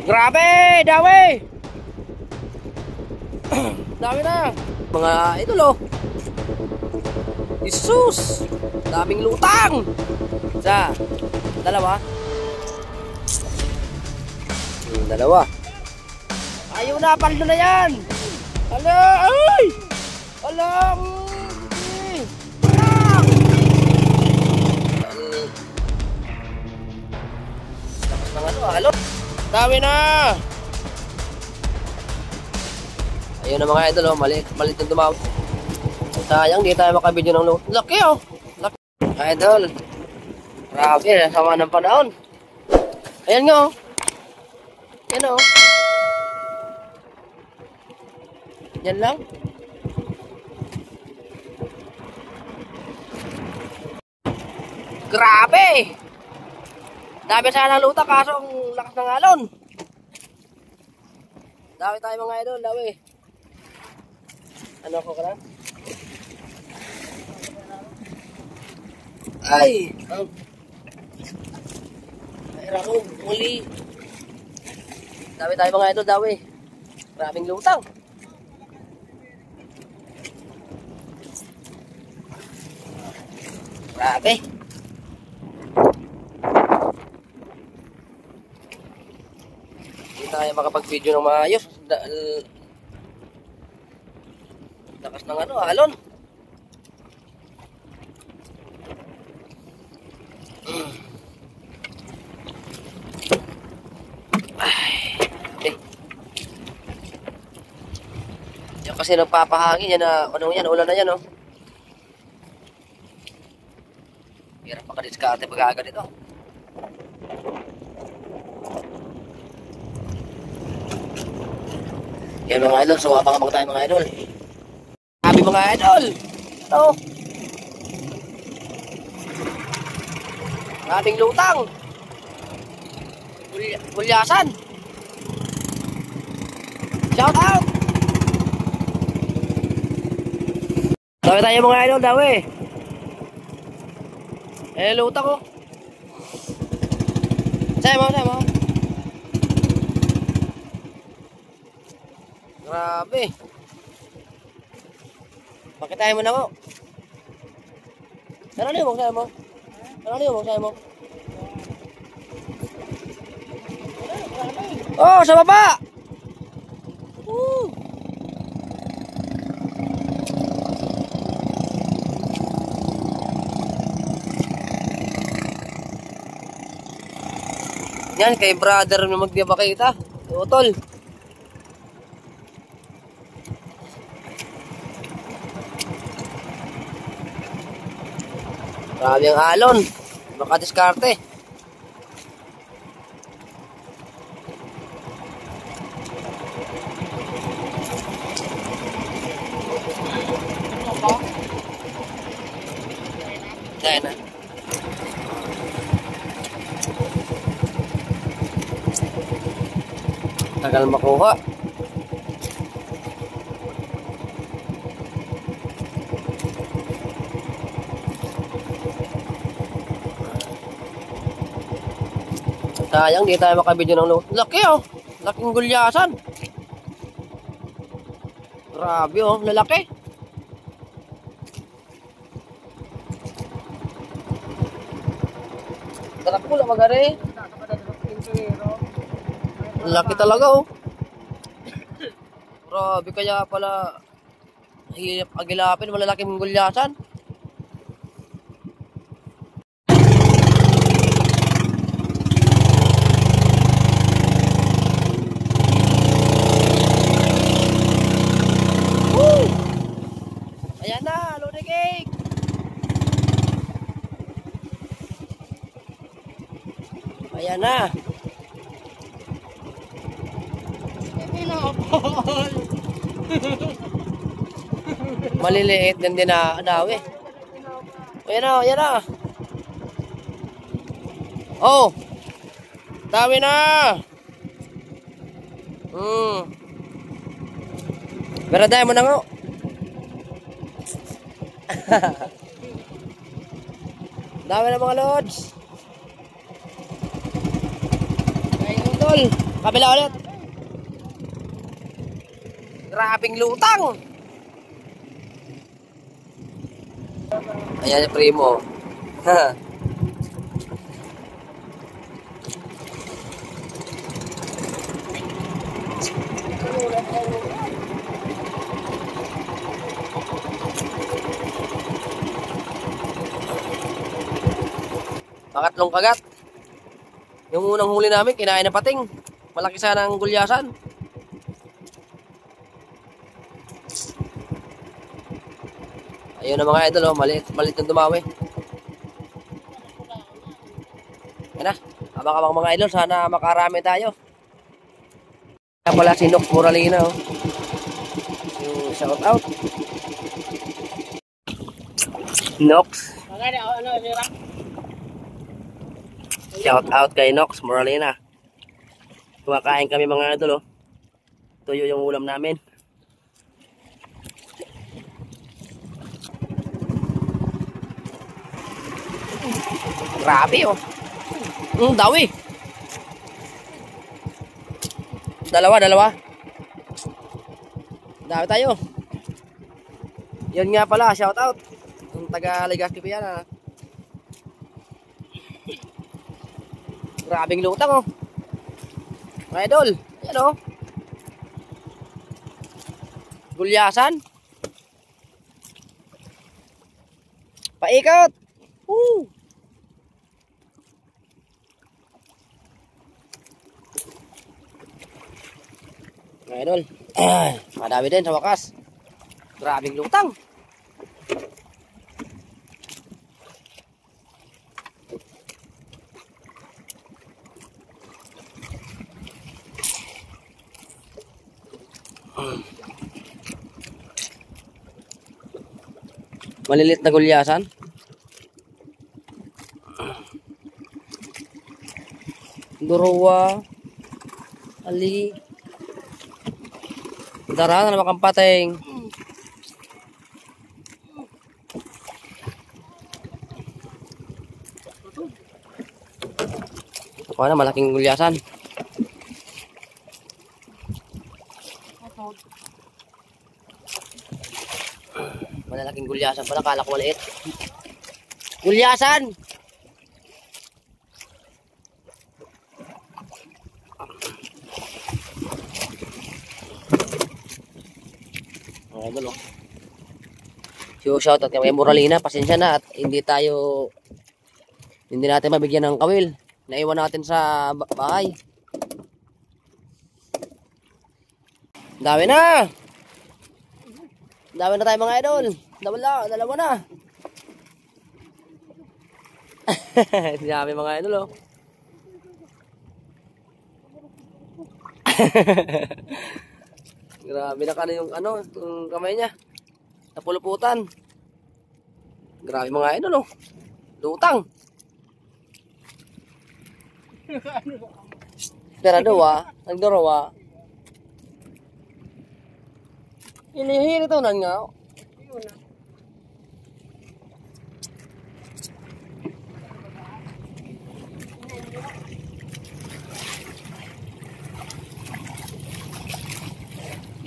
Grabe, dami. Dami na. Mga idol oh. Jesus, daming lutang. Isa, dalawa. Dalawa. Ayaw na, paldo na yan. Ala, ay! Ala, tapos ng ano, halo. Dami na. Ayun na mga idol, oh, malit yung tumawag. Sayang, di tayo makabidyo ng load. Laki oh. Laki. Idol. Grabe, sama ng panahon. Ayan nga oh. Yan oh. Yan lang. Grabe. Dami sana ng luta kaso ang lakas ng alon. Dami tayo mga idol, dami. Ano ako ka lang? Ay! Mayroon ako, muli. Dami tayo mga idol, dami. Maraming lutang. Grabe. Hindi tayo makapag-video ng maayos. Lakas ng ano, alon. Yan kasi nagpapahangin yan na ano yan, ulan na yan oh. Hirap makadiskarte pag-aga dito. Yan mga idol, so abang tayo mga idol. Sabi mga idol. Ito. Maraming lutang. Bulyasan. Shout out. Dami tayo mga idol, dami. Lutang ko. Sama. Grabe. Pakitahin mo na mo. Ano mo? Oh, sa baba. Yan, kay brother na magdibakita. Utol. Grabe ang alon. Makadiskarte. Yan na. Tagal makuha. Sayang, di tayo makabidyo ng load. Laki oh. Laking gulyasan. Grabe oh, lalaki. Tarak ko lang magari. Laki talaga oh. Grabe, kaya pala hirap agilapin, malalaking gulyasan. Ayan na, loading cake. Ayan na. Maliliit din na dawi. Ayan na. Oh. Dami na. Beradayan mo na nga. Dami na mga lods. Kain mo tol. Kabila ulit. Grabing lutang. Ayan yung primo. Pangatlong kagat. Yung unang huli namin, kinain na pating. Malaki sana ang gulyasan. Ayun na mga idol, oh. Malit yung dumawi. Yan na. Abang-abang mga idol, sana makarami tayo. Kaya pala si Nox Moralina, oh. Yung shout out. Nox. Shout out kay Nox Moralina. Kumakain kami mga idol, oh. Tuyo yung ulam namin. Grabe, oh. Dawi. Dalawa. Dawi tayo. Yun nga pala, shout out. Yung taga Legazpi pa yan, ah. Grabing lutang, oh. Mga idol, yan, oh. Gulyasan. Paikot. Woo! Mga idol, madami din sa wakas. Grabing lutang. Malilit na gulyasan. Duruwa. Ali. Dara na naman kang pating. Ito na, malaking gulyasan. Malalaking gulyasan pala, kala ko maliit. Gulyasan! So, shout out kay Moralina, pasensya na at hindi natin mabigyan ng kawil. Naiwan natin sa bahay. Dami na tayo mga idol. Dalawa na. Dami mga idol, oh. Grabe na ka na yung kamay niya. Napuluputan. Grabe mga idol, oh. Lutang. Pero nagdurawa. Hinihiri ito nan nga.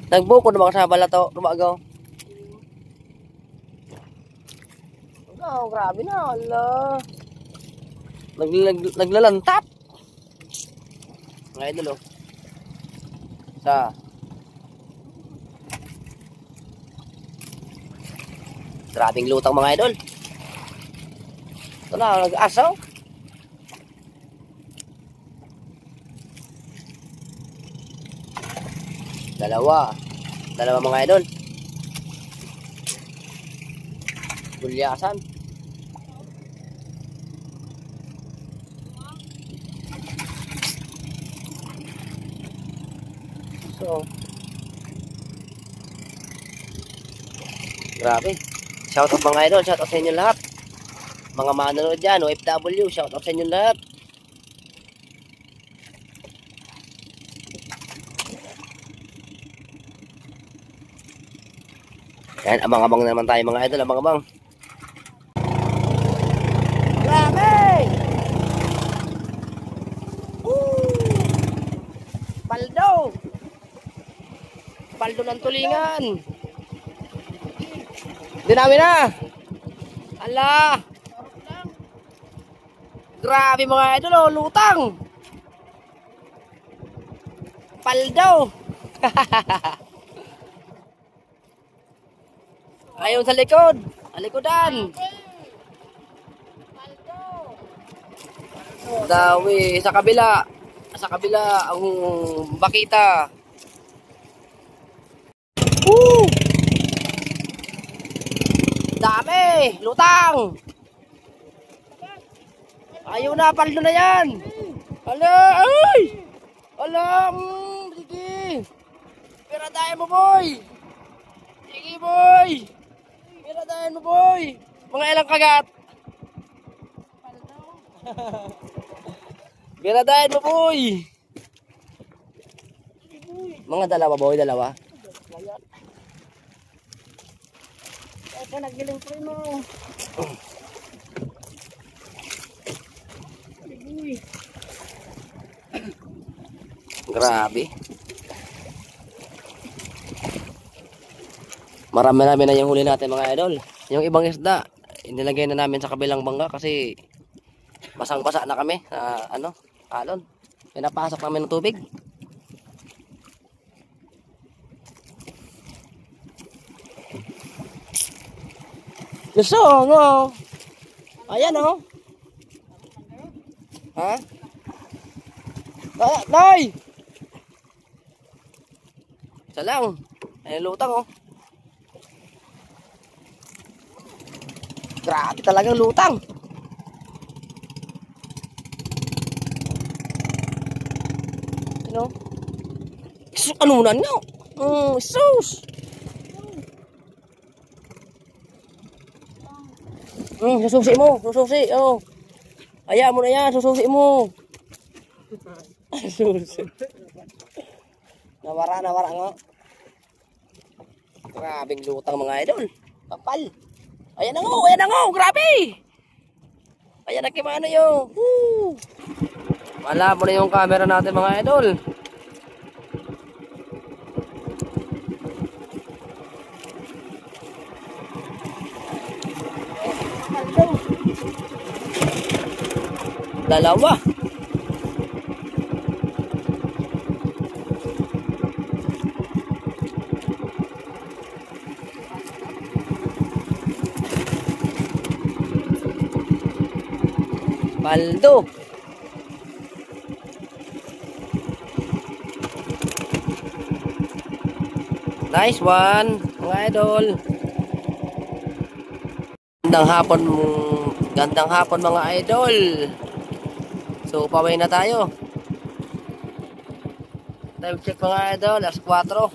Nagbuko na mga sa balato, lumagaw. Oh, grabe na, ala. Naglalantap. Mga idol, oh. Grabing lutang mga idol. Ito na, nag-asaw. Dalawa mga idol. Gulyasan. So, grabe. Shout out mga idol, shout out sa inyo lahat. Mga manonood dyan, OFW, shout out sa inyo lahat. Yan, abang-abang naman tayo mga idol, abang-abang. Grabe! paldo ng tulingan. Dinami na. Ala. Grabe mga idol, oh, lutang. Paldo. Ayun sa likod. Alikodan. Dawi. Sa kabila. Sa kabila ang bakita. Woo! Dami. Lutang. Ayun na. Paldo na yan. Ala. Ay. Ala. Sige. Piradahin mo, boy. Sige, boy. Piradahin mo, boy. Mga ilang kagat. Piradahin mo, boy. Mga dalawa, boy. Dalawa. Ito, naggiling po mo. Grabe. Marami na yung huli natin mga idol. Yung ibang isda, inilagay na namin sa kabilang bangka kasi basang-basa na kami sa alon. Pinapasok namin ng tubig. Gusto ngo. Ayan oh. Ha? Nay! Isa lang. Ayan lutang oh. Grabe talagang lutang. Ano? Ano na nga? Sus! Sususi mo. Sususi. Oh. Ayaw mo na yan. Sususi mo. Sususi. Nawara nga. Grabing lutang mga idol. Kapal. Ayan na nga. Grabe. Ayan na kimano yun. Wala mo na yung camera natin mga idol. Dalawa. Paldo. Nice one, mga idol. Gandang hapon mga idol. So, paway na tayo. Time check mga idol, alas 4.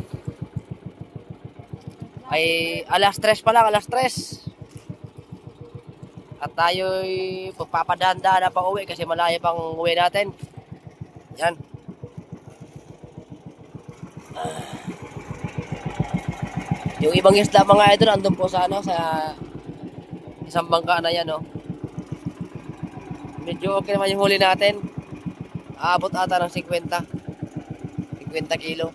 Ay, alas 3 pa lang, alas 3. At tayo'y pagpapadanda na pa uwi kasi malayo pang uwi natin. Yan. Yung ibang isda mga idol, andun po sa sa isang bangka na yan, no. Medyo okay naman yung huli natin. Aabot ata ng 50 kilo.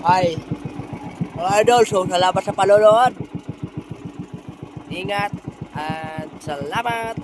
Ay, mga idol, so salamat sa panonood. Ingat at salamat.